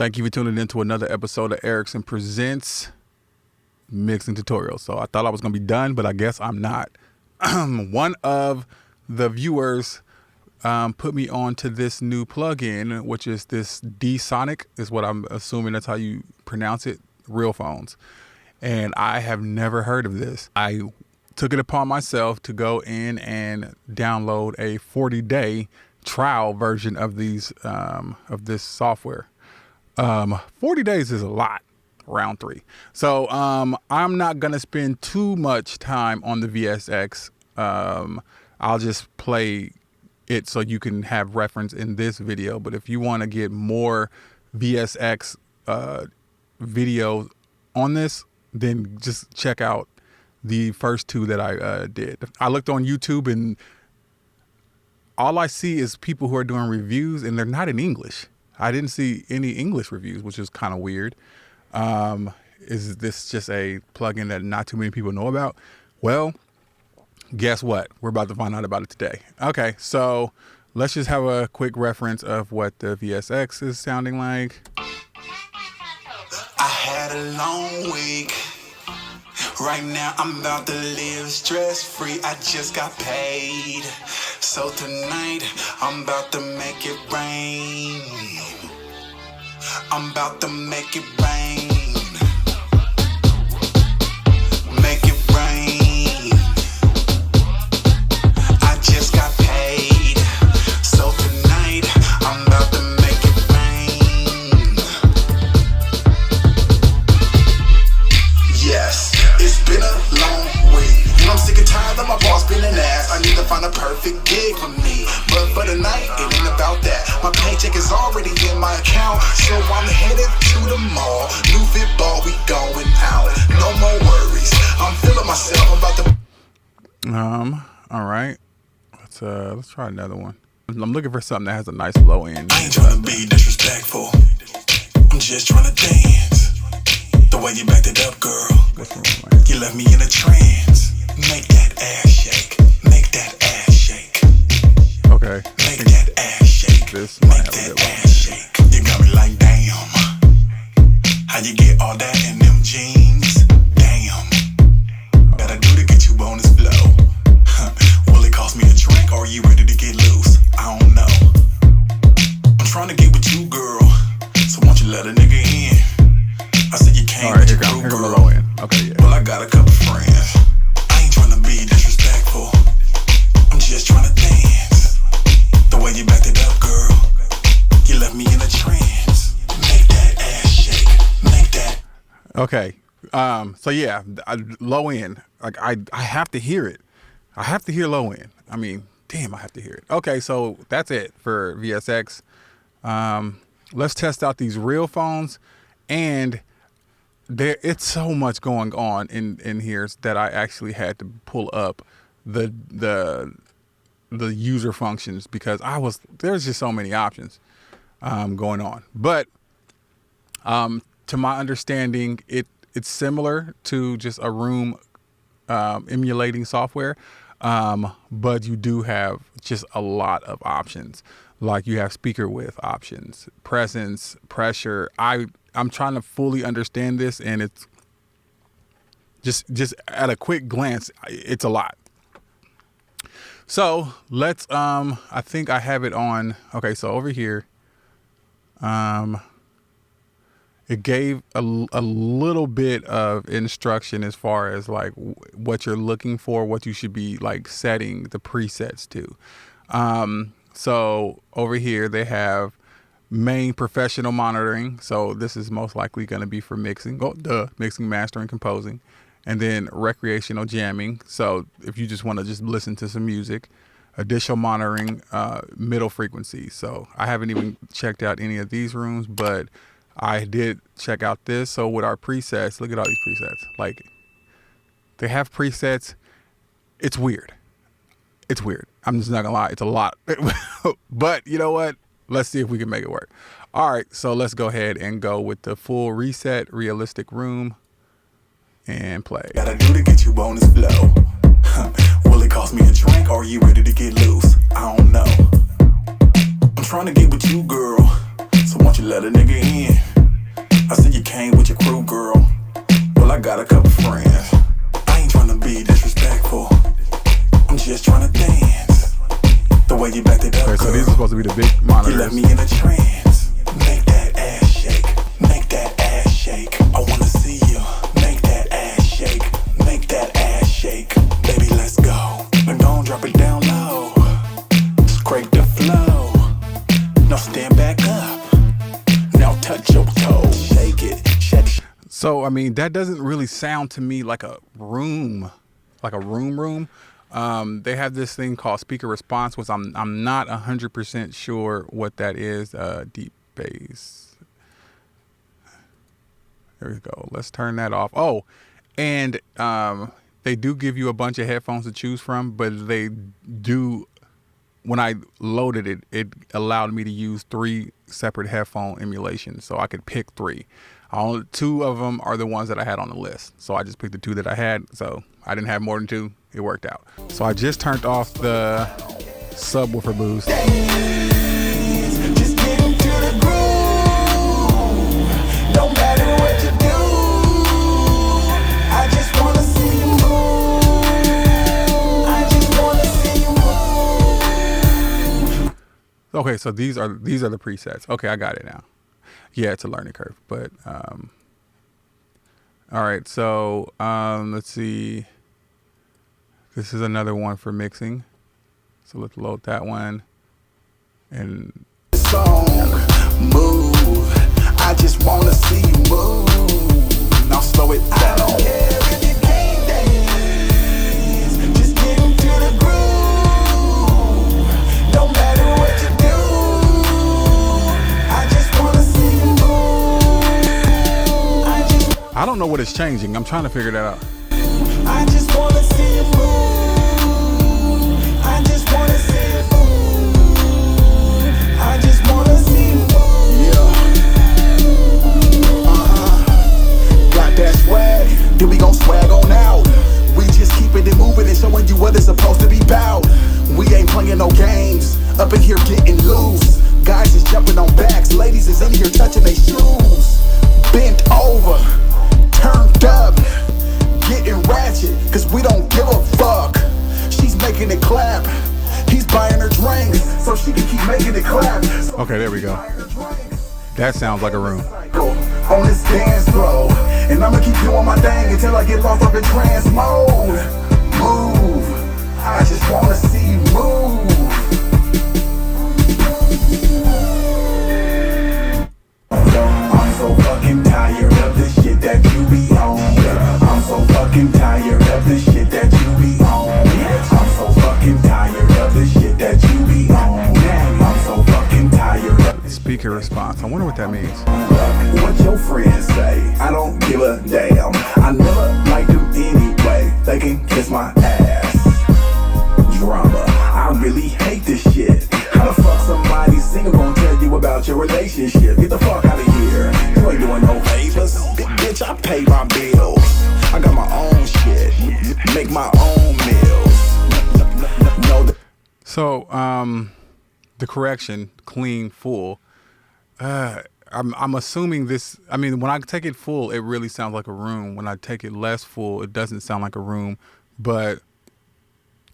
Thank you for tuning in to another episode of Ericson Presents Mixing Tutorials. So I thought I was going to be done, but I guess I'm not. One of the viewers put me on to this new plugin, which is this dSONIQ, is what I'm assuming that's how you pronounce it, Realphones. And I have never heard of this. I took it upon myself to go in and download a 40-day trial version of these of this software. 40 days is a lot, round 3. So I'm not gonna spend too much time on the VSX. I'll just play it so you can have reference in this video. But if you want to get more VSX videos on this, then just check out the first 2 that I did. I looked on YouTube and all I see is people who are doing reviews, and they're not in English. I didn't see any English reviews, which is kind of weird. Is this just a plugin that not too many people know about? Well, guess what? We're about to find out about it today. Okay, so let's just have a quick reference of what the VSX is sounding like. I had a long week. Right now I'm about to live stress-free. I just got paid. So tonight I'm about to make it rain. I'm about to make it rain. Make it rain. I just got paid. So tonight I'm about to make it rain. Yes, it's been a long week. I'm sick and tired of my boss being an ass. I need to find a perfect gig for me. But for the night, it ain't about that. My paycheck is already in my account, so I'm headed to the mall. New fit ball, we going out. No more worries. I'm feeling myself. I'm about to. All right. Let's try another one. I'm looking for something that has a nice low end. I ain't trying to be disrespectful. I'm just trying to dance. The way you backed it up, girl. You left me in a trance. Make that ass shake. Make that ass shake. Okay. Make that ass shake. This might Make have a that good ass shake. You got me like, damn. How you get all that in them jeans? Damn. Gotta do to get you on this flow. Will it cost me a drink or are you ready to get loose? I don't know. I'm trying to get with you, girl. So won't you let a nigga in? I said you can't. All right, here come the low end. Okay, yeah. Well, I got a couple friends. I ain't trying to be disrespectful. I'm just trying to dance. The way you backed it up, girl. You left me in a trance. Make that ass shake. Make that. Okay. So yeah, low end. Like I have to hear it. I have to hear low end. I mean, damn, I have to hear it. Okay, so that's it for VSX. Let's test out these Realphones, and it's so much going on in here that I actually had to pull up the user functions because there's just so many options going on. But to my understanding, it's similar to just a room emulating software, but you do have just a lot of options. Like you have speaker width options, presence, pressure. I'm trying to fully understand this, and it's just at a quick glance, it's a lot. So let's I think I have it on. Okay, so over here, it gave a little bit of instruction as far as like what you're looking for, what you should be like setting the presets to. So over here they have main professional monitoring. So this is most likely going to be for mixing, mixing, mastering, composing, and then recreational jamming. So if you just want to just listen to some music, additional monitoring, middle frequency. So I haven't even checked out any of these rooms, but I did check out this. So with our presets, look at all these presets. Like they have presets. It's weird. It's weird. I'm just not gonna lie. It's a lot, but you know what? Let's see if we can make it work. All right. So let's go ahead and go with the full reset, realistic room, and play. Gotta do to get you on this flow. Will it cost me a drink or are you ready to get loose? I don't know. I'm trying to get with you, girl. So won't you let a nigga in? I see you came with your crew, girl. Well, I got a couple friends. I ain't tryna be disrespectful. I'm just tryna dance. The way you backed it up, Okay, so girl. these are supposed to be the big You monitors. left me in a trance. Make that ass shake. Make that ass shake. I wanna see you. Make that ass shake. Make that ass shake. Baby, let's go. Now gon' drop it down low. Scrape the flow. Now stand back up. Now touch your toes. Shake it. Shake. So, I mean, that doesn't really sound to me like a room, room. They have this thing called speaker response, which I'm not 100% sure what that is. Deep bass. There we go. Let's turn that off. Oh, and they do give you a bunch of headphones to choose from, but they do. When I loaded it, it allowed me to use 3 separate headphone emulations, so I could pick 3. Only 2 of them are the ones that I had on the list, so I just picked the 2 that I had. So I didn't have more than 2. It worked out. So I just turned off the subwoofer boost. Just get into the groove. No matter what you do, I just wanna see you move. I just wanna see you move. Okay, so these are the presets. Okay, I got it now. Yeah, it's a learning curve, but all right. So let's see. This is another one for mixing. So let's load that one. And Song, move. I just wanna see you move. Now slow it down. I don't care if you can't dance. Just get into the groove. No matter what you do, I just wanna see you move. I don't know what is changing. I'm trying to figure that out. I just wanna see you move. I just wanna see you move. I just wanna see you move. Yeah. Got that swag, then we gon' swag on out. We just keeping it moving and showing you what it's supposed to be about. We ain't playing no games, up in here getting loose. Guys is jumping on backs, ladies is in here touching their shoes. Bent over, turned up, getting ratchet, cause we don't give a fuck. She's making it clap. He's buying her drinks so she can keep making it clap. Okay, there we go. That sounds like a room. On this dance floor, and I'ma keep doing my thing until I get lost up in trance mode. Move. I just wanna see you move. I'm so fucking tired of the shit that you be on. I'm so fucking tired of the shit that you be on. I'm so fucking tired of the shit that you be on. I'm so fucking tired of Speaker response. I wonder what that means. what your friends say. I don't give a damn. I never liked them anyway. They can kiss my ass. Drama. I really hate this shit. How the fuck somebody single gonna tell you about your relationship? Get the fuck out of here. You ain't doing no favors. Bitch, I pay my bills. I got my own shit. Make my own meals. No. So the correction, clean, full. I'm assuming this. I mean, when I take it full, it really sounds like a room. When I take it less full, it doesn't sound like a room. But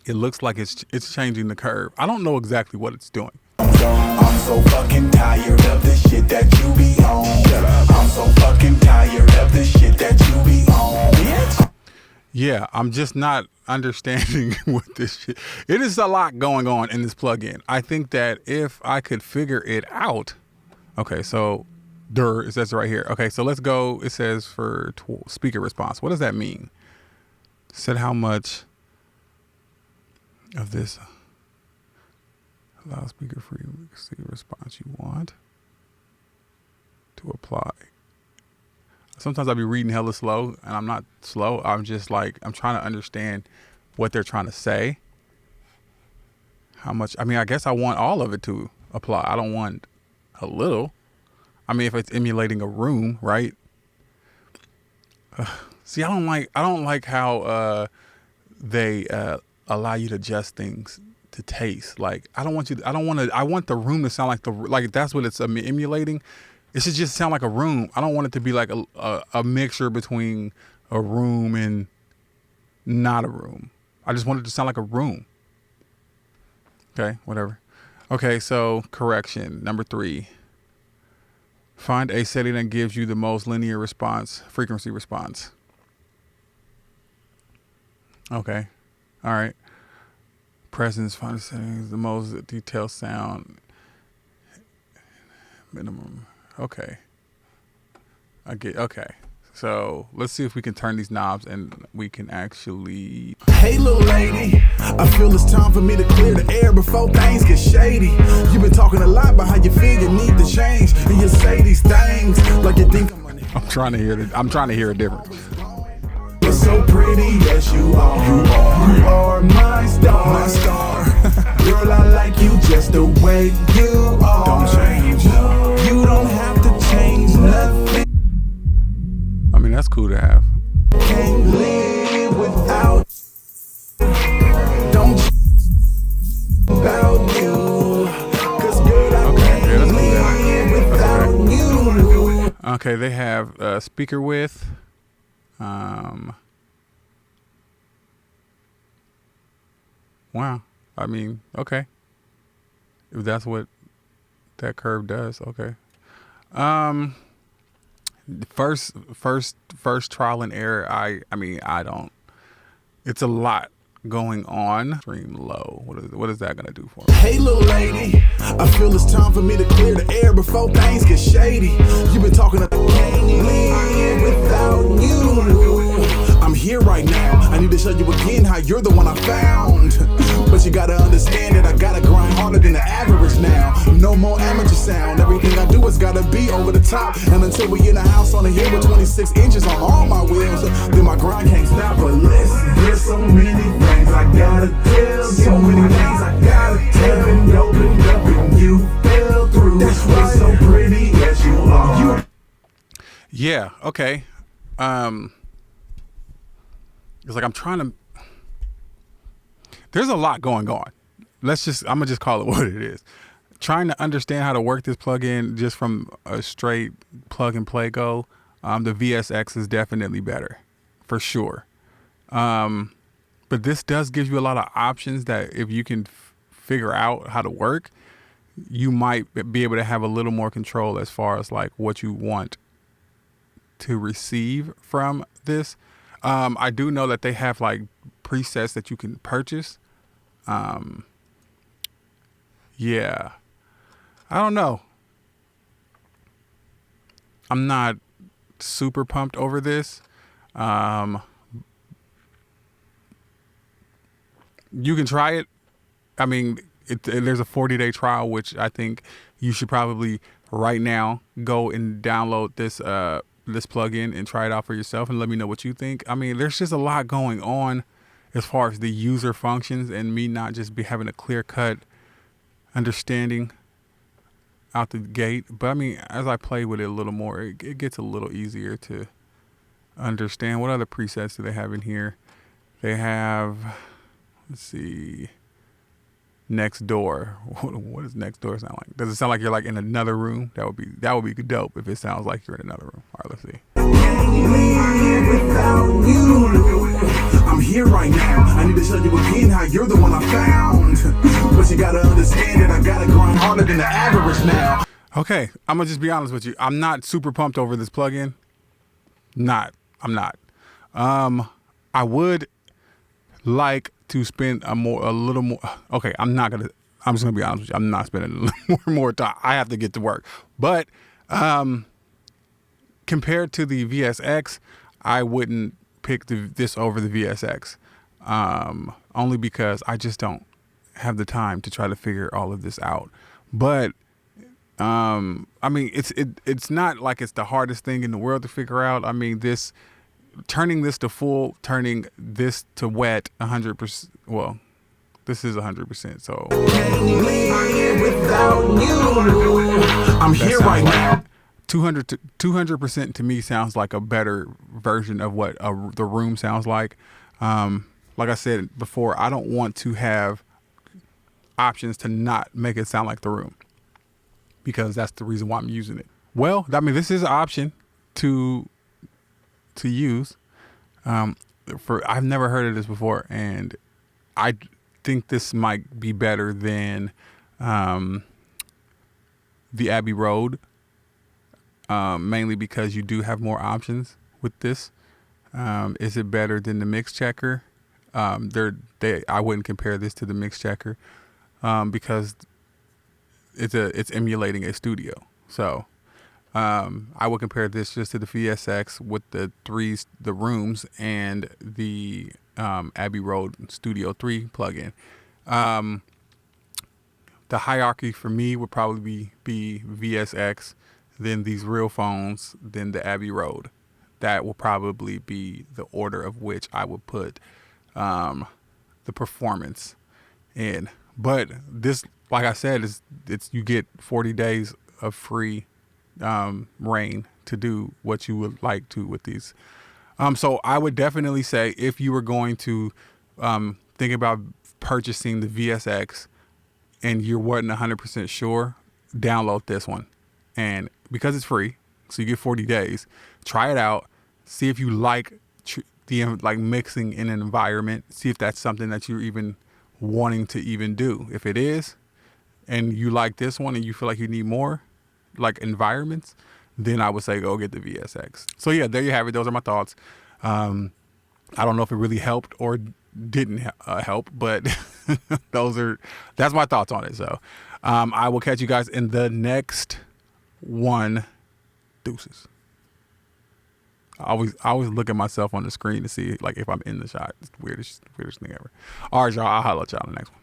it looks like it's changing the curve. I don't know exactly what it's doing. I'm so fucking tired of the shit that you be on. I'm so fucking tired of the shit that you be on. Yeah, I'm just not understanding what this shit. It is a lot going on in this plugin. I think that if I could figure it out. Okay, so it says right here. Okay, so let's go. It says for speaker response. What does that mean? Said how much of this loudspeaker frequency response you want to apply. Sometimes I'll be reading hella slow, and I'm not slow. I'm just like, I'm trying to understand what they're trying to say. How much, I mean, I guess I want all of it to apply. I don't want a little. I mean, if it's emulating a room, right? See, I don't like how they allow you to adjust things to taste. Like, I want the room to sound like that's what it's emulating. It should just sound like a room. I don't want it to be like a mixture between a room and not a room. I just want it to sound like a room. Okay, whatever. Okay, so correction. Number 3. Find a setting that gives you the most linear response, frequency response. Okay. All right. Presence, find a setting, the most detailed sound. Minimum. Okay. Okay. So let's see if we can turn these knobs and we can actually. Hey little lady, I feel it's time for me to clear the air before things get shady. You've been talking a lot about how you feel you need to change, and you say these things like you think I'm trying to hear a difference. You're so pretty, yes you are. You are my star. My star. Girl, I like you just the way you are. Don't change. You don't have to change nothing. I mean, that's cool to have. Can't live without. Don't about you. 'Cause girl, I can't live without you. Okay, they have speaker width. Wow. I mean, okay. If that's what that curve does, okay. First trial and error. I mean, I don't. It's a lot going on. Extreme low. What is that gonna do for me? Hey little lady, I feel it's time for me to clear the air before things get shady. You've been talking to can't live without you. I'm here right now. I need to show you again how you're the one I found. But you gotta understand that I gotta grind harder than the average now. No more amateur sound. Everything I do has gotta be over the top. And until we in a house on a hill with 26 inches on all my wheels, then my grind can't stop. But listen, there's so many things I gotta tell. So many things I gotta tell. And opened up and you fell through. That's why so pretty as you are. Yeah. Okay. It's like I'm trying to. There's a lot going on. I'm gonna just call it what it is. Trying to understand how to work this plugin just from a straight plug and play go. The VSX is definitely better, for sure. But this does give you a lot of options that if you can figure out how to work, you might be able to have a little more control as far as like what you want to receive from this. I do know that they have like presets that you can purchase. Yeah, I don't know. I'm not super pumped over this. You can try it. I mean, there's a 40-day trial, which I think you should probably right now go and download this plugin and try it out for yourself and let me know what you think. I mean, there's just a lot going on as far as the user functions and me not just be having a clear-cut understanding out the gate. But I mean, as I play with it a little more, it gets a little easier to understand. What other presets do they have in here? They have, let's see, next door. What does next door sound like? Does it sound like you're like in another room? That would be dope if it sounds like you're in another room. All right, let's see. I'm here right now. I need to show you again how you're the one I found. But you gotta understand that I gotta grind harder than the average now. Okay, I'm gonna just be honest with you. I'm not super pumped over this plugin. I'm not. I would like to spend a little more. Okay, I'm just gonna be honest with you. I'm not spending a little more time. I have to get to work. But compared to the VSX, I wouldn't pick this over the VSX. Only because I just don't have the time to try to figure all of this out. But I mean, it's not like it's the hardest thing in the world to figure out. I mean, turning this to full, turning this to wet 100%. Well, this is 100%. So I'm here right now. 200% to me sounds like a better version of what the room sounds like. Like I said before, I don't want to have options to not make it sound like the room, because that's the reason why I'm using it. Well, I mean, this is an option to use. For I've never heard of this before, and I think this might be better than the Abbey Road, mainly because you do have more options with this. Is it better than the Mix Checker? I wouldn't compare this to the Mix Checker because it's emulating a studio. So I would compare this just to the VSX with the rooms and the Abbey Road Studio 3 plugin. The hierarchy for me would probably be VSX, then these Realphones, then the Abbey Road. That will probably be the order of which I would put the performance in. But this, like I said, it's you get 40 days of free reign to do what you would like to with these. So I would definitely say if you were going to think about purchasing the VSX and you wasn't 100% sure, download this one. And because it's free, so you get 40 days, try it out, see if you like like mixing in an environment, see if that's something that you're even wanting to even do. If it is, and you like this one and you feel like you need more like environments, then I would say go get the VSX. So yeah, there you have it. Those are my thoughts. I don't know if it really helped or didn't help, but that's my thoughts on it. So I will catch you guys in the next one. Deuces. I always look at myself on the screen to see like if I'm in the shot. It's the weirdest thing ever. All right, y'all. I'll holler at y'all in the next one.